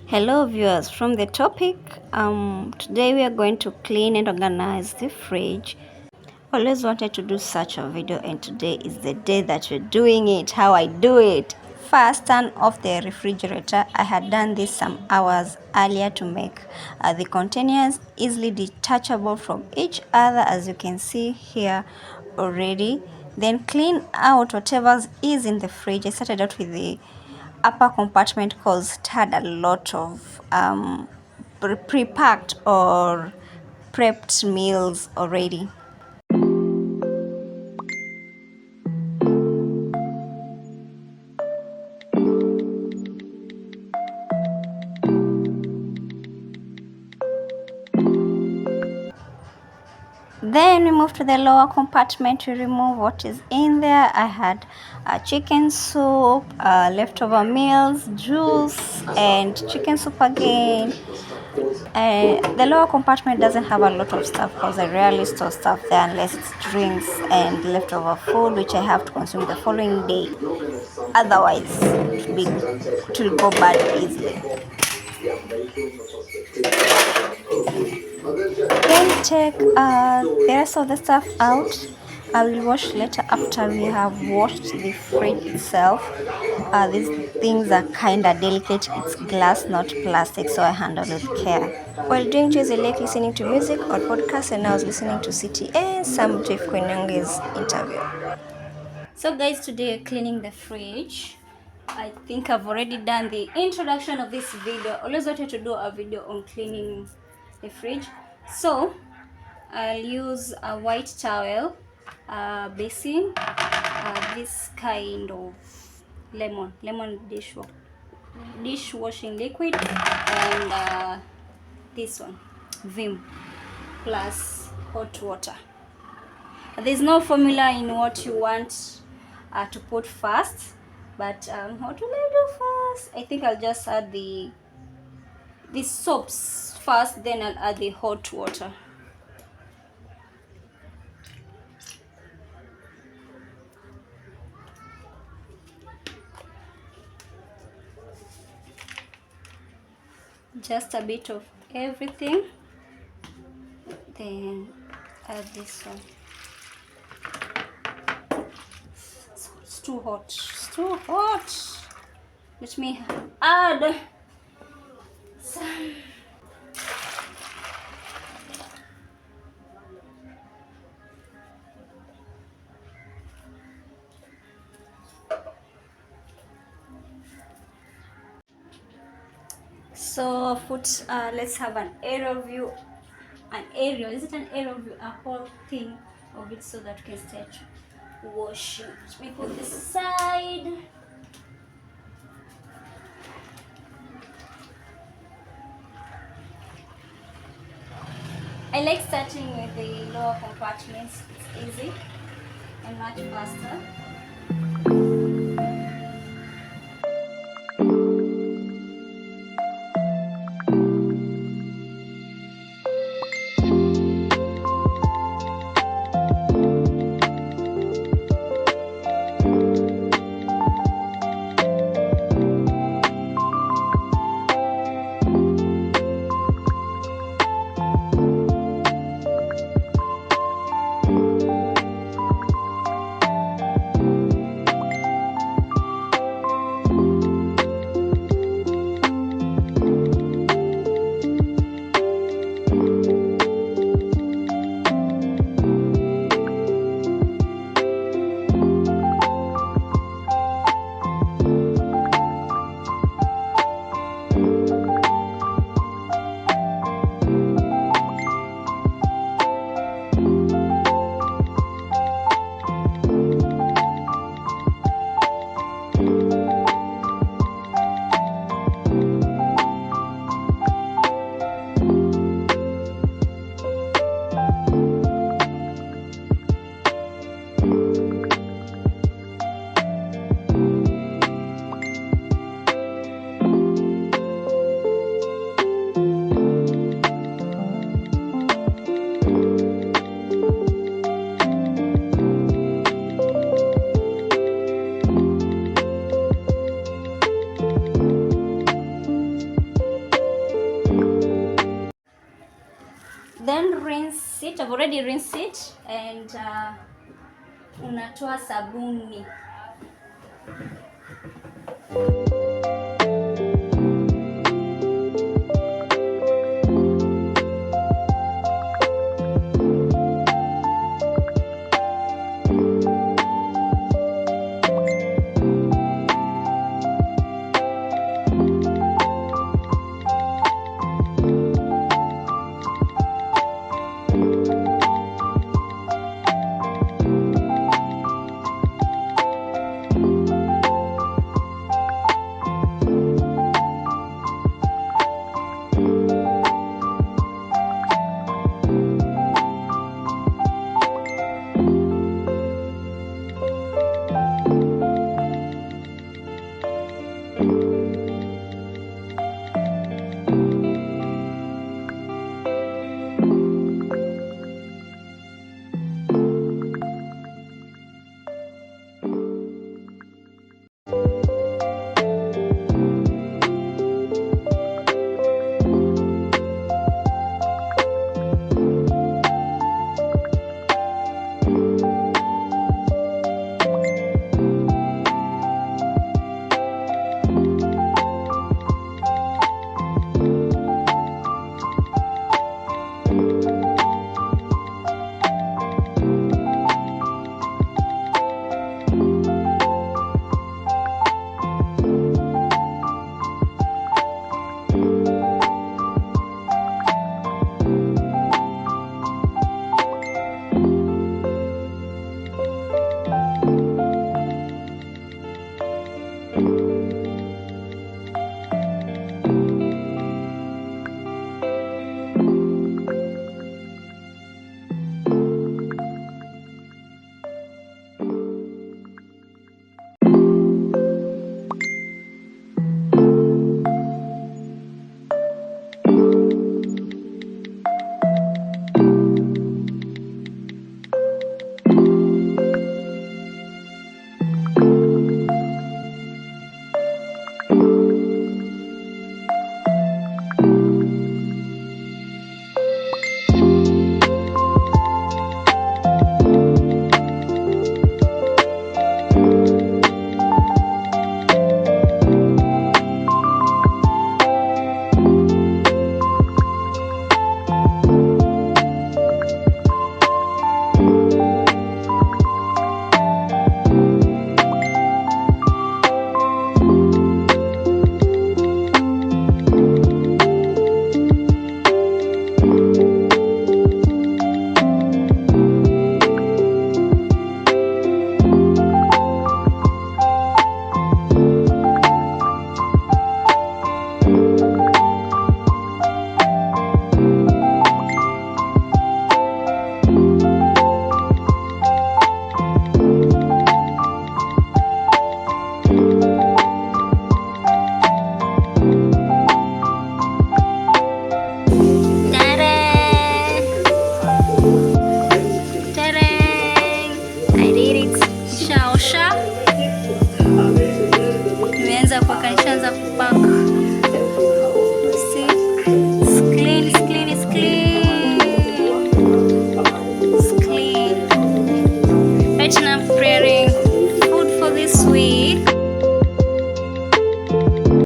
Hello viewers, from the topic, today we are going to clean and organize the fridge. Always wanted to do such a video and today is the day that we're doing it, how I do it. First, turn off the refrigerator. I had done this some hours earlier to make the containers easily detachable from each other, as you can see here already. Then clean out whatever is in the fridge. I started out with the upper compartment because it had a lot of pre-packed or prepped meals already. Then we move to the lower compartment to remove what is in there. I had chicken soup, leftover meals, juice, and chicken soup again. The lower compartment doesn't have a lot of stuff because I rarely store stuff there unless it's drinks and leftover food, which I have to consume the following day. Otherwise, it will go bad easily. Then take the rest of the stuff out. I will wash later after we have washed the fridge itself. These things are kinda delicate. It's glass, not plastic, so I handle it with care. While doing this, I like listening to music or podcasts, and I was listening to City and some Jeff Koinange's interview. So guys, today cleaning the fridge. I think I've already done the introduction of this video. I always wanted to do a video on cleaning the fridge. So I'll use a white towel, basin, this kind of lemon dishwashing liquid, and this one, Vim, plus hot water. There's no formula in what you want to put first, but what will I do first? I think I'll just add the soaps first, then I'll add the hot water. Just a bit of everything, then add this one. It's too hot. It's too hot. Let me add some. So let's have an aerial view. Is it an aerial view? A whole thing of it so that we can start washing. Let me put this aside. I like starting with the lower compartments. It's easy and much faster. rinse it. I've already rinsed it, and unatoa sabuni. Nishaanza kuweka, nishaanza kupaka.